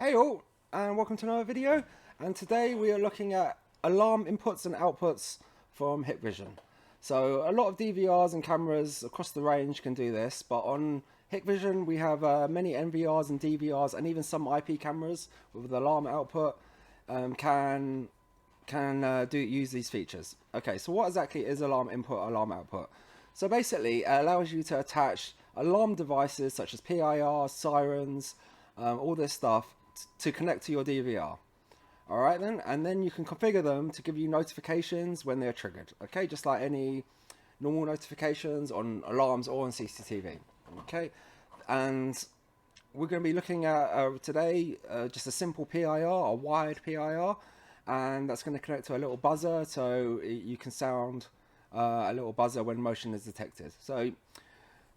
Hey all, and welcome to another video. And today we are looking at alarm inputs and outputs from Hikvision. So a lot of DVRs and cameras across the range can do this, but on Hikvision we have many NVRs and DVRs and even some IP cameras with alarm output can use these features. Okay, so what exactly is alarm input, alarm output? So basically it allows you to attach alarm devices such as PIR, sirens, all this stuff to connect to your DVR. Alright then, and then you can configure them to give you notifications when they're triggered. Okay, just like any normal notifications on alarms or on CCTV. Okay, and we're going to be looking at today just a simple PIR, a wired PIR, and that's going to connect to a little buzzer so you can sound a little buzzer when motion is detected. So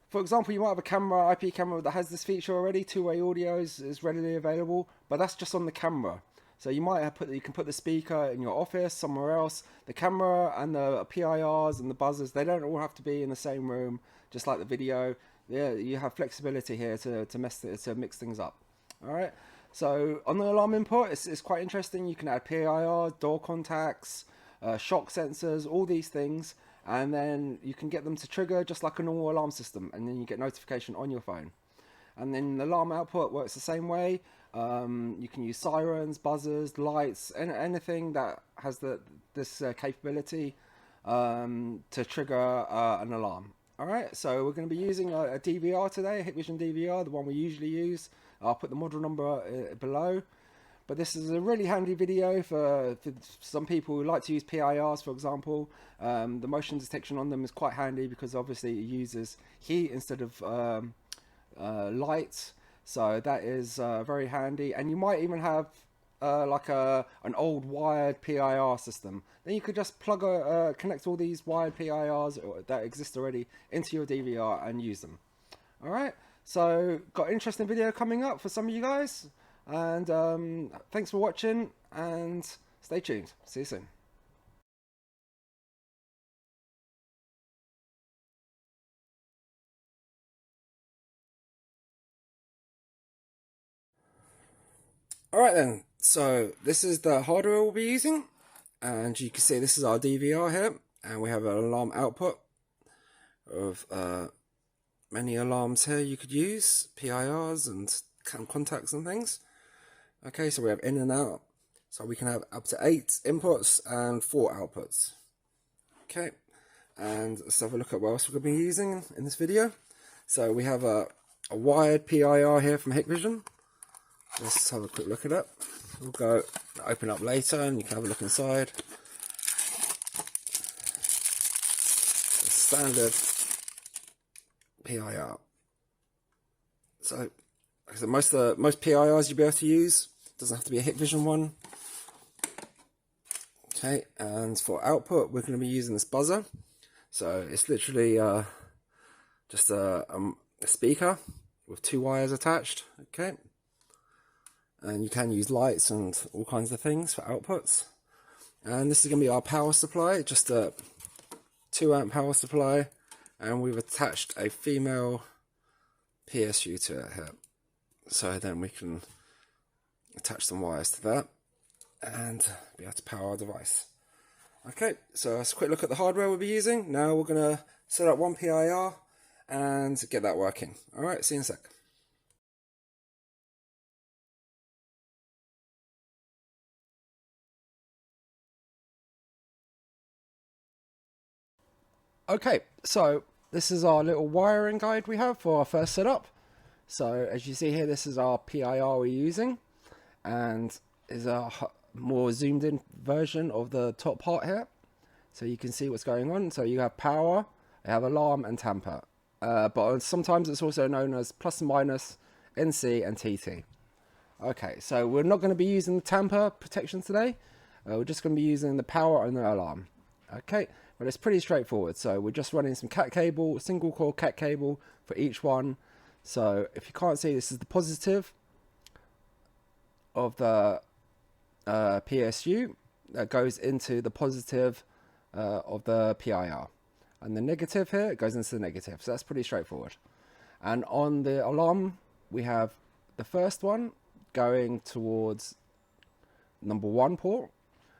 for example, you might have a camera, IP camera that has this feature already. Two-way audio is readily available, but that's just on the camera. So you might have you can put the speaker in your office, somewhere else. The camera and the PIRs and the buzzers, they don't all have to be in the same room, just like the video. Yeah, you have flexibility here to mix things up. All right. So on the alarm input, it's quite interesting. You can add PIRs, door contacts, shock sensors, all these things. And then you can get them to trigger just like a normal alarm system, and then you get notification on your phone. And then the alarm output works the same way. You can use sirens, buzzers, lights, anything that has this capability to trigger an alarm. Alright, so we're going to be using a DVR today, a Hikvision DVR, the one we usually use. I'll put the model number below. But this is a really handy video for some people who like to use PIRs, for example. The motion detection on them is quite handy because obviously it uses heat instead of light. So that is very handy. And you might even have like an old wired PIR system. Then you could just connect all these wired PIRs that exist already into your DVR and use them. Alright, so got an interesting video coming up for some of you guys. And thanks for watching, and stay tuned. See you soon. Alright then, so this is the hardware we'll be using, and you can see this is our DVR here, and we have an alarm output of many alarms here you could use, PIRs and contacts and things. Okay, so we have in and out, so we can have up to 8 inputs and 4 outputs. Okay, and let's have a look at what else we're going to be using in this video. So we have a wired PIR here from Hikvision. Let's have a quick look at it. We'll go open up later and you can have a look inside. Standard PIR. So most PIRs you'll be able to use. Doesn't have to be a Hikvision one. Okay, and for output we're going to be using this buzzer. So it's literally just a speaker with 2 wires attached. Okay, and you can use lights and all kinds of things for outputs. And this is going to be our power supply, just a 2 amp power supply, and we've attached a female PSU to it here. So then we can attach some wires to that and be able to power our device. Okay, so let's a quick look at the hardware we'll be using. Now we're going to set up one PIR and get that working. Alright, see you in a sec. Okay, so this is our little wiring guide we have for our first setup. So as you see here, this is our PIR we're using, and is a more zoomed in version of the top part here, so you can see what's going on. So you have power, you have alarm and tamper, but sometimes it's also known as plus and minus, NC and TT. Okay, so we're not going to be using the tamper protection today. We're just going to be using the power and the alarm. Okay, but it's pretty straightforward. So we're just running some cat cable, single core cat cable for each one. So if you can't see, this is the positive of the PSU that goes into the positive of the PIR, and the negative here, it goes into the negative. So that's pretty straightforward. And on the alarm we have the first one going towards number 1 port,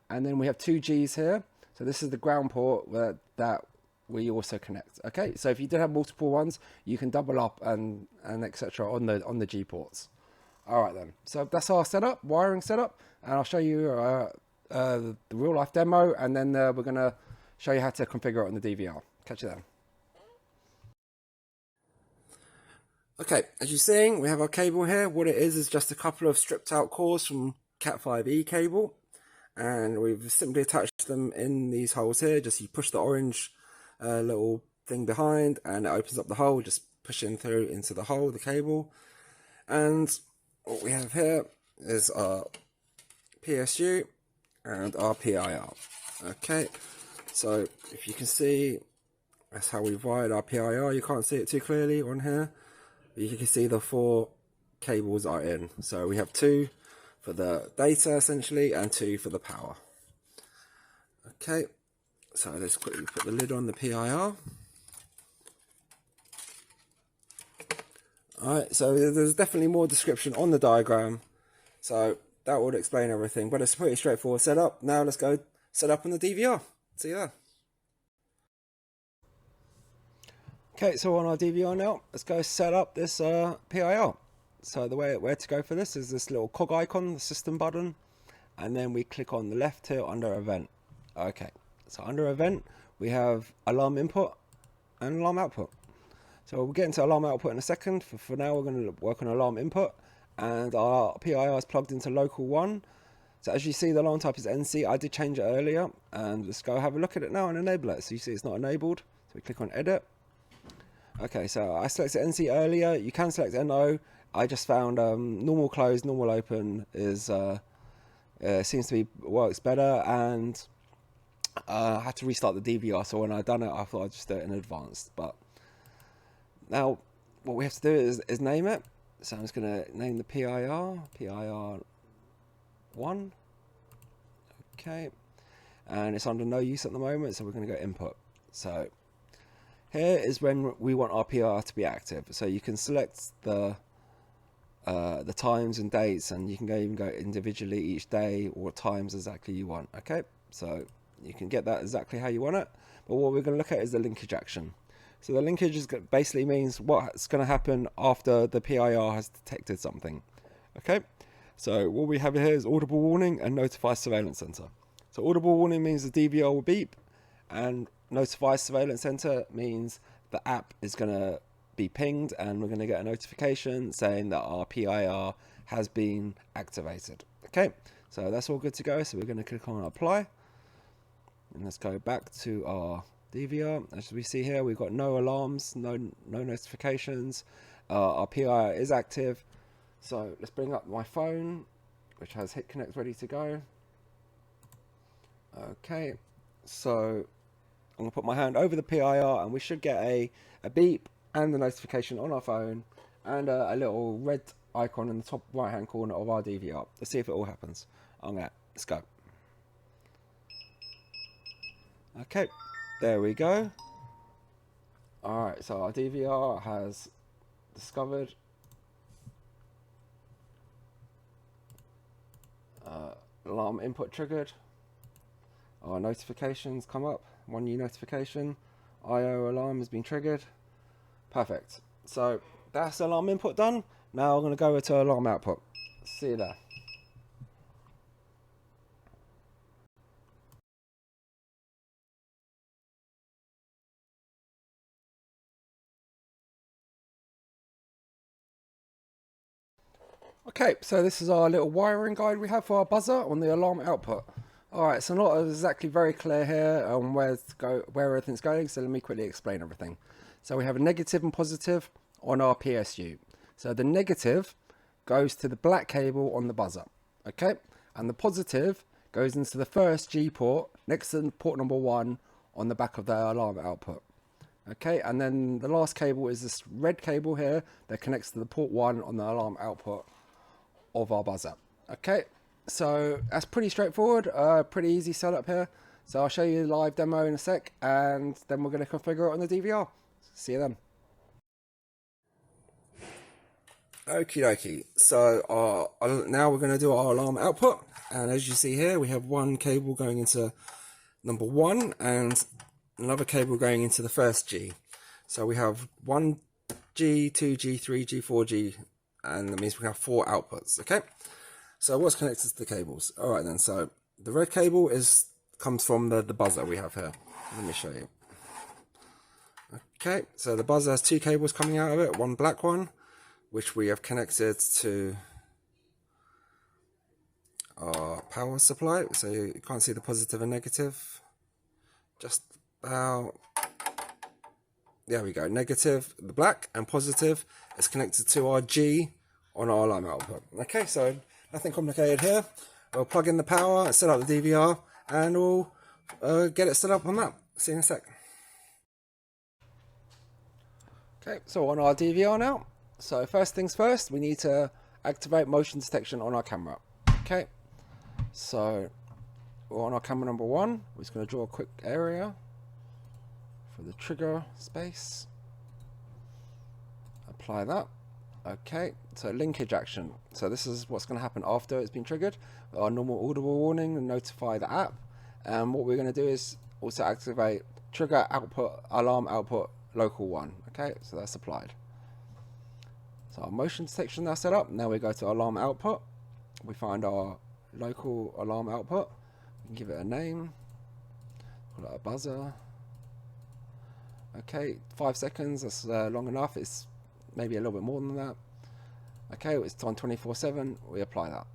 and then we have 2 Gs here. So this is the ground port that we also connect. Okay, so if you did have multiple ones, you can double up and etc. on the G ports. All right then, so that's our setup, wiring setup, and I'll show you the real life demo, and then we're gonna show you how to configure it on the DVR. Catch you then. Okay, as you're seeing, we have our cable here. What it is just a couple of stripped out cores from Cat5e cable, and we've simply attached them in these holes here. Just you push the orange little thing behind, and it opens up the hole. Just push in through into the hole, the cable, and what we have here is our PSU and our PIR. Okay, so if you can see, that's how we've wired our PIR. You can't see it too clearly on here. You can see the 4 cables are in. So we have 2 for the data essentially and 2 for the power. Okay, so let's quickly put the lid on the PIR. Alright, so there's definitely more description on the diagram, so that would explain everything, but it's a pretty straightforward setup. Now let's go set up on the DVR. See you there. Okay, so on our DVR now, let's go set up this PIR. So the way where to go for this is this little cog icon, the system button, and then we click on the left here under event. Okay, so under event we have alarm input and alarm output. So we'll get into alarm output in a second. For now we're going to work on alarm input, and our PIR is plugged into local 1. So as you see, the alarm type is NC. I did change it earlier, and let's go have a look at it now and enable it. So you see it's not enabled, so we click on edit. Okay, so I selected NC earlier. You can select NO. I just found normal close, normal open is seems to be works better, and I had to restart the DVR. So when I done it, I thought I'd just do it in advance. But now what we have to do is name it. So I'm just going to name the PIR 1. Okay, and it's under no use at the moment, so we're going to go input. So here is when we want our PIR to be active. So you can select the times and dates, and you can even go individually each day or times exactly you want. Okay, so you can get that exactly how you want it. But what we're going to look at is the linkage action. So the linkage is basically means what's going to happen after the PIR has detected something. Okay, so what we have here is audible warning and notify surveillance center. So audible warning means the DVR will beep, and notify surveillance center means the app is going to be pinged, and we're going to get a notification saying that our PIR has been activated. Okay, so that's all good to go. So we're going to click on apply, and let's go back to our DVR. As we see here, we've got no alarms, no notifications. Our PIR is active. So let's bring up my phone, which has Hit Connect ready to go. Okay, so I'm going to put my hand over the PIR, and we should get a beep and the notification on our phone, and a little red icon in the top right hand corner of our DVR. Let's see if it all happens. Let's go. Okay, there we go. Alright, so our DVR has discovered alarm input triggered. Our notifications come up. One new notification. IO alarm has been triggered. Perfect. So that's alarm input done. Now I'm going to go to alarm output. See you there. Okay, so this is our little wiring guide we have for our buzzer on the alarm output. Alright, so not exactly very clear here on where everything's going, so let me quickly explain everything. So we have a negative and positive on our PSU. So the negative goes to the black cable on the buzzer, okay? And the positive goes into the first G port next to port number 1 on the back of the alarm output. Okay, and then the last cable is this red cable here that connects to the port 1 on the alarm output of our buzzer. Okay, so that's pretty straightforward, pretty easy setup here. So I'll show you the live demo in a sec, and then we're going to configure it on the DVR. See you then. Okie dokie. So now we're going to do our alarm output, and as you see here, we have one cable going into number 1 and another cable going into the first G. So we have 1G, 2G, 3G, 4G, and that means we have 4 outputs. Okay. So what's connected to the cables? All right then. So the red cable comes from the buzzer we have here. Let me show you. Okay. So the buzzer has 2 cables coming out of it. One black one, which we have connected to our power supply, so you can't see the positive and negative. Just about, there we go. Negative, the black, and positive is connected to our G on our alarm output. Okay, so nothing complicated here. We'll plug in the power, set up the DVR, and we'll get it set up on that. See you in a sec. Okay, so on our DVR now. So first things first, we need to activate motion detection on our camera. Okay, so we're on our camera number 1. We're just going to draw a quick area for the trigger space. Apply that. Okay, so linkage action. So this is what's going to happen after it's been triggered. Our normal audible warning and notify the app. And what we're going to do is also activate trigger output, alarm output, local 1. Okay, so that's applied. So our motion detection now set up. Now we go to alarm output. We find our local alarm output. We can give it a name. Call it a buzzer. Okay, 5 seconds. That's long enough. It's maybe a little bit more than that. Okay, it's on 24/7. We apply that.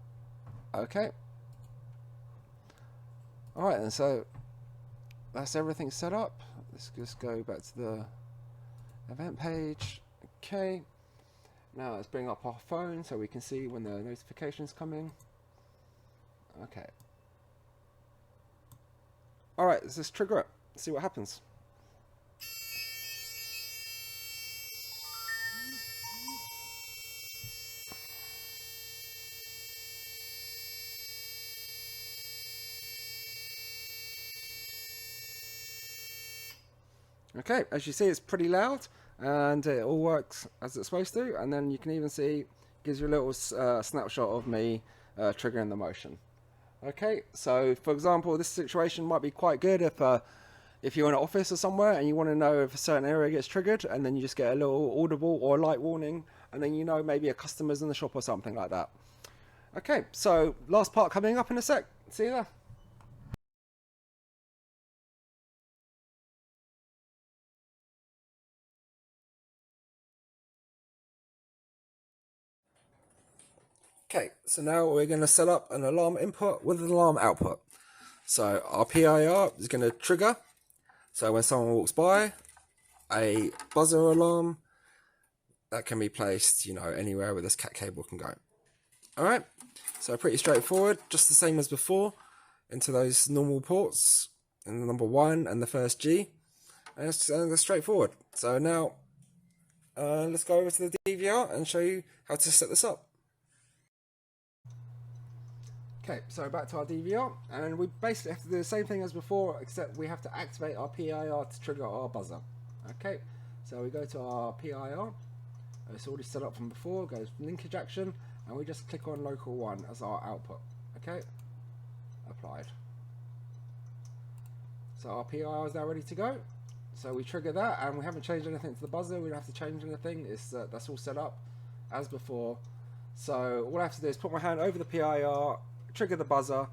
Okay. All right, and so that's everything set up. Let's just go back to the event page. Okay. Now let's bring up our phone so we can see when the notification's coming. Okay. Alright, let's just trigger it. See what happens. Okay, as you see, it's pretty loud. And it all works as it's supposed to, and then you can even see, gives you a little snapshot of me triggering the motion. Okay, so for example, this situation might be quite good if you're in an office or somewhere and you want to know if a certain area gets triggered, and then you just get a little audible or light warning, and then you know maybe a customer's in the shop or something like that. Okay, so last part coming up in a sec. See you there. Okay, so now we're going to set up an alarm input with an alarm output. So our PIR is going to trigger. So when someone walks by, a buzzer alarm that can be placed, you know, anywhere where this cat cable can go. All right, so pretty straightforward, just the same as before, into those normal ports in the number 1 and the first G, and it's straightforward. So now let's go over to the DVR and show you how to set this up. Okay, so back to our DVR, and we basically have to do the same thing as before, except we have to activate our PIR to trigger our buzzer. Okay, so we go to our PIR, it's already set up from before, goes linkage action, and we just click on local 1 as our output. Okay, applied. So our PIR is now ready to go. So we trigger that, and we haven't changed anything to the buzzer, we don't have to change anything, that's all set up as before. So all I have to do is put my hand over the PIR, trigger the buzzer,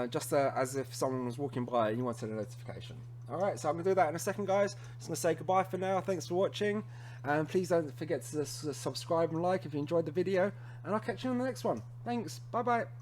just as if someone was walking by and you wanted a notification. Alright, so I'm going to do that in a second, guys. Just going to say goodbye for now. Thanks for watching, and please don't forget to subscribe and like if you enjoyed the video, and I'll catch you on the next one. Thanks, bye bye.